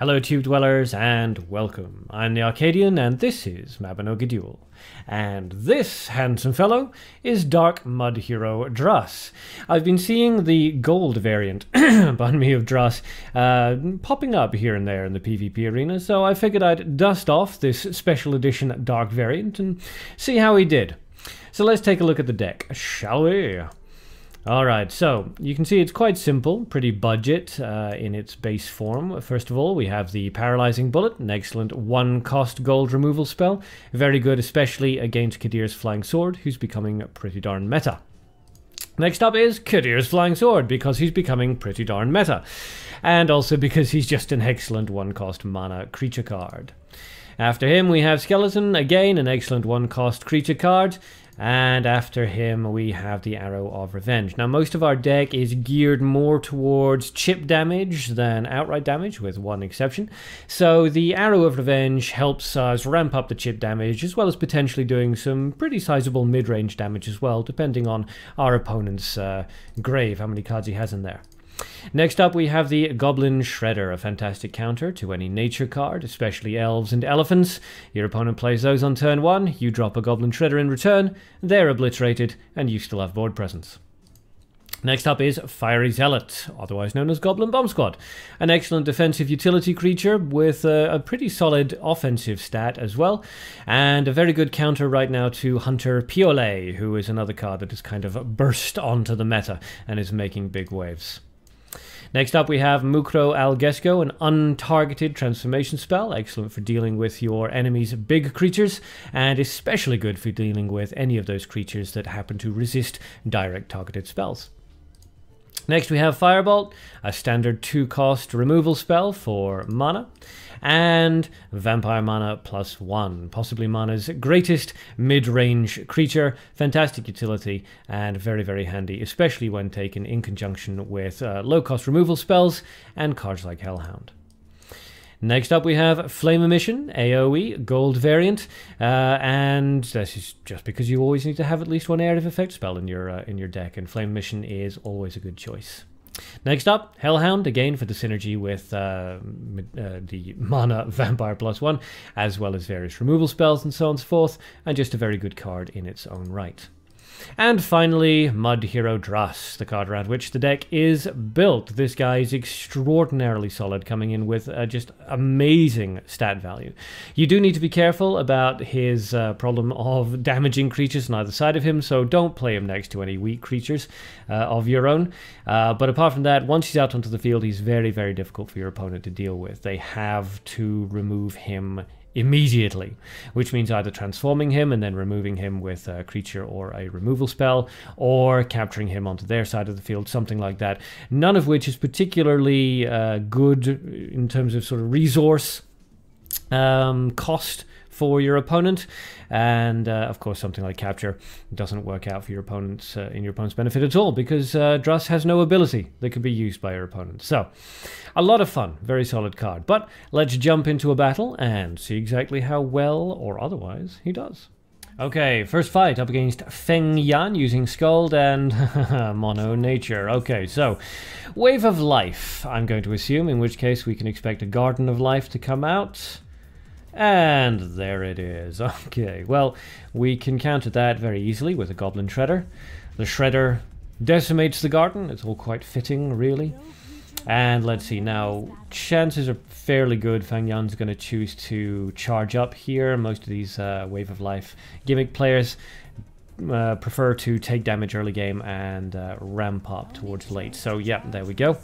Hello Tube Dwellers and welcome. I'm the Arcadean and this is Mabinogi Duel. And this handsome fellow is Dark Mud Hero Drass. I've been seeing the gold variant, pardon me, of Drass popping up here and there in the PvP arena, so I figured I'd dust off this special edition Dark variant and see how he did. So let's take a look at the deck, shall we? Alright, so you can see it's quite simple, pretty budget in its base form. First of all, we have the Paralyzing Bullet, an excellent one-cost gold removal spell. Very good, especially against Kadir's Flying Sword, who's becoming pretty darn meta. Next up is Kadir's Flying Sword, because he's becoming pretty darn meta. And also because he's just an excellent one-cost mana creature card. After him, we have Skeleton, again an excellent one-cost creature card. And after him we have the Arrow of Revenge. Now most of our deck is geared more towards chip damage than outright damage, with one exception. So the Arrow of Revenge helps us ramp up the chip damage, as well as potentially doing some pretty sizable mid-range damage as well, depending on our opponent's grave, how many cards he has in there. Next up we have the Goblin Shredder, a fantastic counter to any nature card, especially elves and elephants. Your opponent plays those on turn 1, you drop a Goblin Shredder in return, they're obliterated, and you still have board presence. Next up is Fiery Zealot, otherwise known as Goblin Bomb Squad. An excellent defensive utility creature with a pretty solid offensive stat as well. And a very good counter right now to Hunter Piolet, who is another card that has kind of burst onto the meta and is making big waves. Next up we have Mukro Algesco, an untargeted transformation spell, excellent for dealing with your enemy's big creatures, and especially good for dealing with any of those creatures that happen to resist direct targeted spells. Next we have Firebolt, a standard 2-cost removal spell for mana, and Vampire Mana +1, possibly Mana's greatest mid-range creature, fantastic utility, and very, very handy, especially when taken in conjunction with low-cost removal spells and cards like Hellhound. Next up we have Flame Emission, AoE, gold variant, and this is just because you always need to have at least one area of effect spell in your deck, and Flame Emission is always a good choice. Next up, Hellhound, again for the synergy with the Mana Vampire +1, as well as various removal spells and so on and so forth, and just a very good card in its own right. And finally, Mud Hero Drass, the card around which the deck is built. This guy is extraordinarily solid, coming in with just amazing stat value. You do need to be careful about his problem of damaging creatures on either side of him, so don't play him next to any weak creatures of your own. But apart from that, once he's out onto the field, he's very, very difficult for your opponent to deal with. They have to remove him immediately, which means either transforming him and then removing him with a creature or a removal spell, or capturing him onto their side of the field, something like that. None of which is particularly good in terms of sort of resource cost for your opponent, and of course something like capture doesn't work out for your opponent's in your opponent's benefit at all, because Drass has no ability that can be used by your opponent. So a lot of fun, very solid card. But let's jump into a battle and see exactly how well or otherwise he does. Okay, first fight up against Feng Yan using Scald and Mono Nature. Okay, so Wave of Life, I'm going to assume, in which case we can expect a Garden of Life to come out. And there it is. Okay, well, we can counter that very easily with a Goblin Shredder. The Shredder decimates the garden. It's all quite fitting, really. And let's see, now, chances are fairly good Feng Yan's going to choose to charge up here. Most of these Wave of Life gimmick players prefer to take damage early game and ramp up towards late. So, yeah, there we go.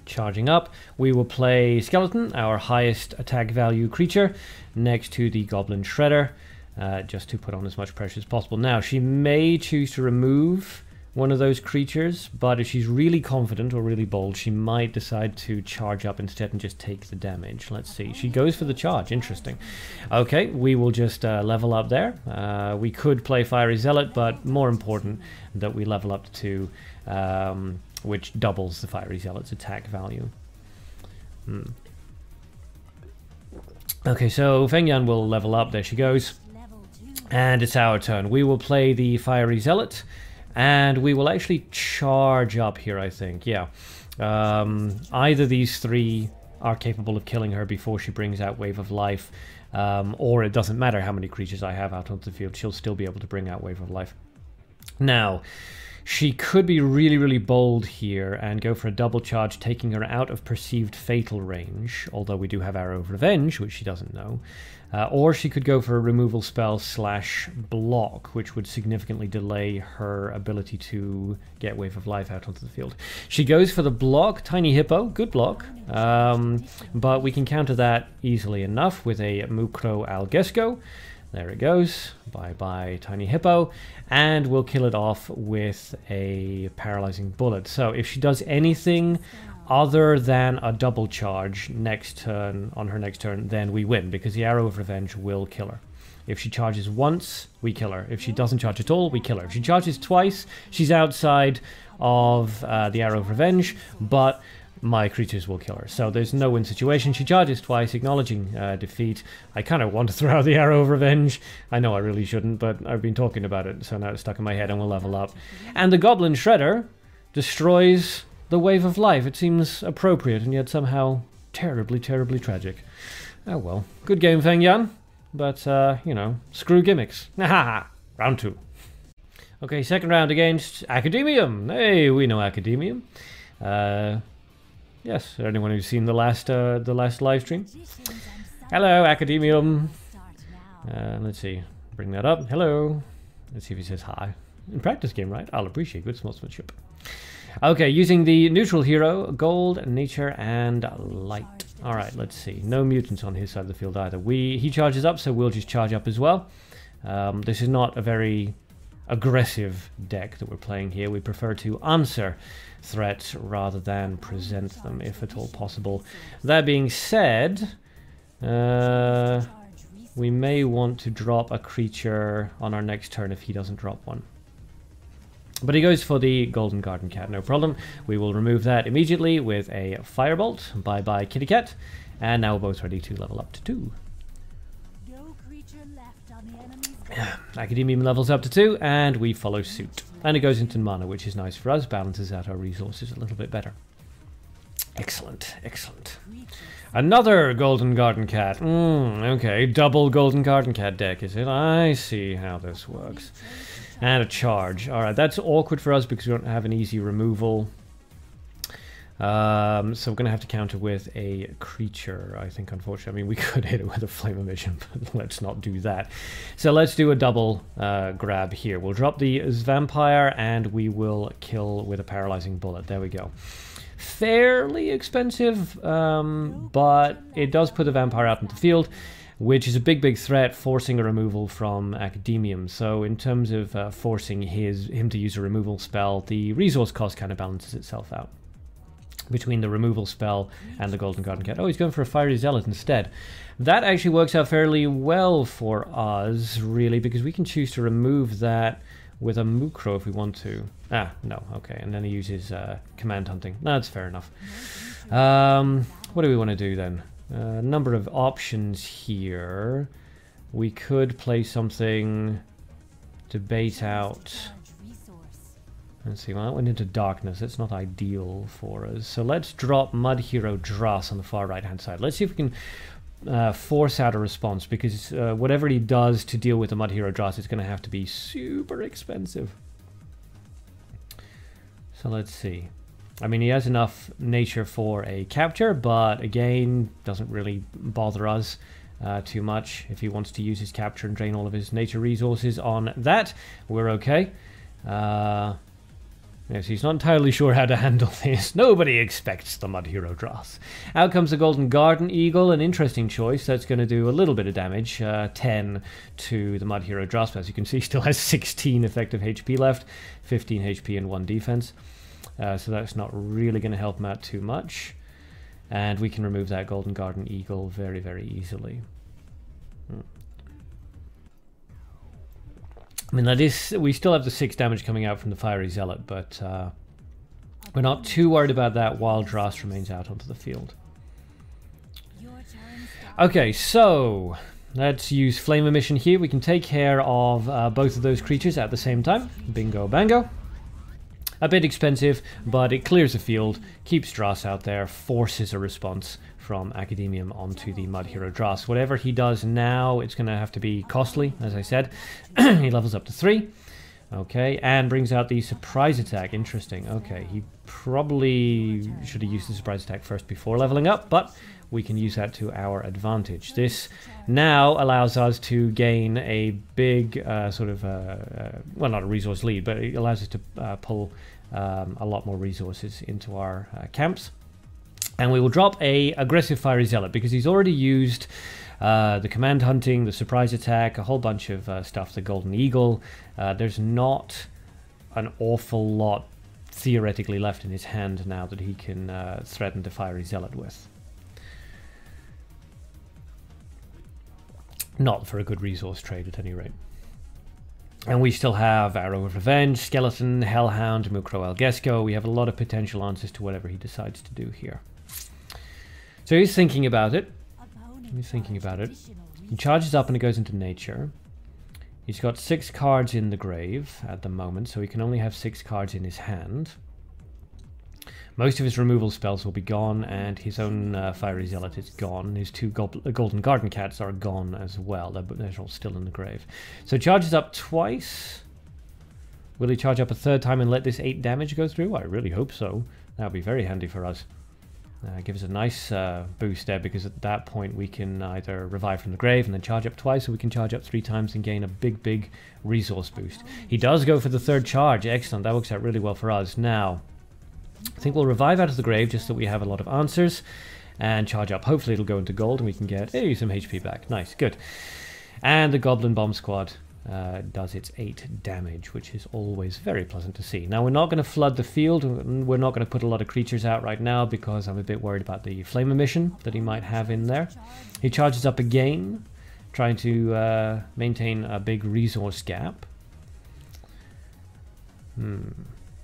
Charging up, we will play Skeleton, our highest attack value creature, next to the Goblin Shredder, just to put on as much pressure as possible. Now, she may choose to remove one of those creatures, but if she's really confident or really bold, she might decide to charge up instead and just take the damage. Let's see. She goes for the charge. Interesting. Okay, we will just level up there. We could play Fiery Zealot, but more important that we level up to 2, which doubles the Fiery Zealot's attack value. Okay, so Feng Yan will level up. There she goes. And it's our turn. We will play the Fiery Zealot. And we will actually charge up here, I think. Yeah. Either these three are capable of killing her before she brings out Wave of Life. Or it doesn't matter how many creatures I have out onto the field, she'll still be able to bring out Wave of Life. Now, she could be really, really bold here and go for a double charge, taking her out of perceived fatal range, although we do have Arrow of Revenge, which she doesn't know. Or she could go for a removal spell / block, which would significantly delay her ability to get Wave of Life out onto the field. She goes for the block, Tiny Hippo, good block, but we can counter that easily enough with a Mukro Algesco. There it goes. Bye-bye, Tiny Hippo. And we'll kill it off with a Paralyzing Bullet. So if she does anything other than a double charge next turn, on her next turn, then we win, because the Arrow of Revenge will kill her. If she charges once, we kill her. If she doesn't charge at all, we kill her. If she charges twice, she's outside of the Arrow of Revenge, but my creatures will kill her. So there's no win situation. She charges twice, acknowledging defeat. I kind of want to throw out the Arrow of Revenge. I know I really shouldn't, but I've been talking about it, so now it's stuck in my head and we'll level up. And the Goblin Shredder destroys the Wave of Life. It seems appropriate and yet somehow terribly, terribly tragic. Oh well. Good game, Feng Yan. But, you know, screw gimmicks. Round 2. Okay, second round against Academium. Hey, we know Academium. Yes, anyone who's seen the last live stream? Hello, Academium. Let's see, bring that up. Hello. Let's see if he says hi. In practice game, right? I'll appreciate good sportsmanship. Okay, using the neutral hero, Gold, Nature, and Light. All right, let's see. No mutants on his side of the field either. He charges up, so we'll just charge up as well. This is not a very aggressive deck that we're playing here. We prefer to answer threats rather than present them, if at all possible. That being said, we may want to drop a creature on our next turn if he doesn't drop one. But he goes for the Golden Garden Cat, no problem. We will remove that immediately with a Firebolt. Bye-bye, Kitty Cat. And now we're both ready to level up to 2. Academium levels up to 2, and we follow suit. And it goes into mana, which is nice for us, balances out our resources a little bit better. Excellent, excellent. Another Golden Garden Cat. Okay, double Golden Garden Cat deck, is it? I see how this works. And a charge. Alright, that's awkward for us because we don't have an easy removal. So we're going to have to counter with a creature, I think, unfortunately. I mean, we could hit it with a Flame Emission, but let's not do that. So let's do a double grab here. We'll drop the Vampire, and we will kill with a Paralyzing Bullet. There we go. Fairly expensive, but it does put the Vampire out into the field, which is a big, big threat, forcing a removal from Academium. So in terms of forcing him to use a removal spell, the resource cost kind of balances itself out between the removal spell and the Golden Garden Cat. Oh, he's going for a Fiery Zealot instead. That actually works out fairly well for us, really, because we can choose to remove that with a Mukro if we want to. Ah, no, okay. And then he uses Command Hunting. No, that's fair enough. What do we want to do then? A number of options here. We could play something to bait out. Let's see, well, that went into darkness. That's not ideal for us. So let's drop Mud Hero Drass on the far right-hand side. Let's see if we can force out a response, because whatever he does to deal with the Mud Hero Drass is going to have to be super expensive. So let's see. I mean, he has enough nature for a capture, but again, doesn't really bother us too much. If he wants to use his capture and drain all of his nature resources on that, we're okay. Yes, he's not entirely sure how to handle this. Nobody expects the Mud Hero Drass. Out comes the Golden Garden Eagle, an interesting choice. That's going to do a little bit of damage, 10 to the Mud Hero Drass. As you can see, still has 16 effective HP left, 15 HP and 1 defense. So that's not really going to help him out too much. And we can remove that Golden Garden Eagle very, very easily. I mean, that is, we still have the 6 damage coming out from the Fiery Zealot, but we're not too worried about that while Drass remains out onto the field. Okay, so let's use Flame Emission here. We can take care of both of those creatures at the same time. Bingo, bango. A bit expensive, but it clears the field, keeps Drass out there, forces a response from Academium onto the Mud Hero Drass. Whatever he does now, it's going to have to be costly, as I said. He levels up to 3. Okay, and brings out the surprise attack. Interesting. Okay, he probably should have used the surprise attack first before leveling up, but we can use that to our advantage. This now allows us to gain a big well, not a resource lead, but it allows us to pull a lot more resources into our camps. And we will drop a aggressive fiery zealot because he's already used the command hunting, the surprise attack, a whole bunch of stuff, the golden eagle. There's not an awful lot theoretically left in his hand now that he can threaten the fiery zealot with. Not for a good resource trade at any rate. And we still have Arrow of Revenge, Skeleton, Hellhound, Mukro Algesco. We have a lot of potential answers to whatever he decides to do here. So he's thinking about it. He's thinking about it. He charges up and it goes into nature. He's got 6 cards in the grave at the moment, so he can only have 6 cards in his hand. Most of his removal spells will be gone, and his own Fiery Zealot is gone. His 2 Golden Garden Cats are gone as well. They're all still in the grave. So charges up twice. Will he charge up a 3rd time and let this 8 damage go through? I really hope so. That would be very handy for us. Give us a nice boost there, because at that point we can either revive from the grave and then charge up twice, or we can charge up 3 times and gain a big resource boost. He does go for the 3rd charge. Excellent. That works out really well for us. Now, I think we'll revive out of the grave just so we have a lot of answers and charge up. Hopefully it'll go into gold and we can get some HP back. Nice, good. And the Goblin Bomb Squad does its 8 damage, which is always very pleasant to see. Now, we're not going to flood the field. We're not going to put a lot of creatures out right now because I'm a bit worried about the flame emission that he might have in there. He charges up again, trying to maintain a big resource gap.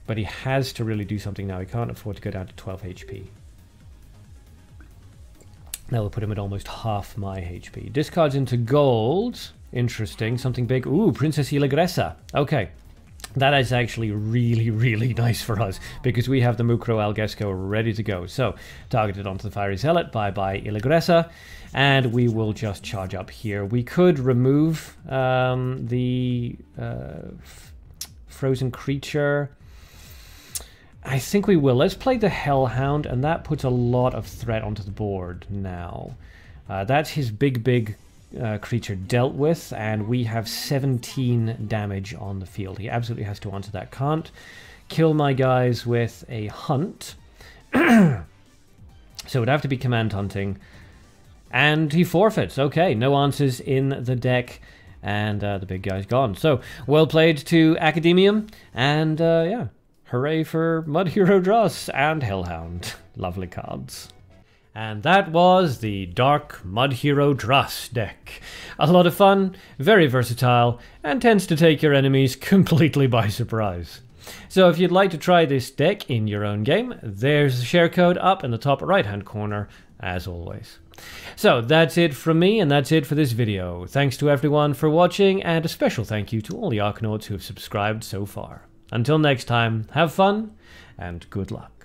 But he has to really do something now. He can't afford to go down to 12 HP. That will put him at almost half my HP. Discards into gold. Interesting. Something big. Ooh, Princess Ilagressa. Okay. That is actually really nice for us, because we have the Mukro Algesco ready to go. So, targeted onto the Fiery Zealot. Bye-bye Ilagressa. And we will just charge up here. We could remove the frozen creature. I think we will. Let's play the Hellhound, and that puts a lot of threat onto the board now. That's his big creature dealt with, and we have 17 damage on the field. He absolutely has to answer that. Can't kill my guys with a hunt. So it would have to be command hunting. And he forfeits. Okay, no answers in the deck, and the big guy's gone. So, well played to Academium, and yeah. Hooray for Mud Hero Drass and Hellhound. Lovely cards. And that was the Dark Mud Hero Drass deck. A lot of fun, very versatile, and tends to take your enemies completely by surprise. So if you'd like to try this deck in your own game, there's the share code up in the top right hand corner, as always. So that's it from me, and that's it for this video. Thanks to everyone for watching, and a special thank you to all the Arcanauts who have subscribed so far. Until next time, have fun and good luck.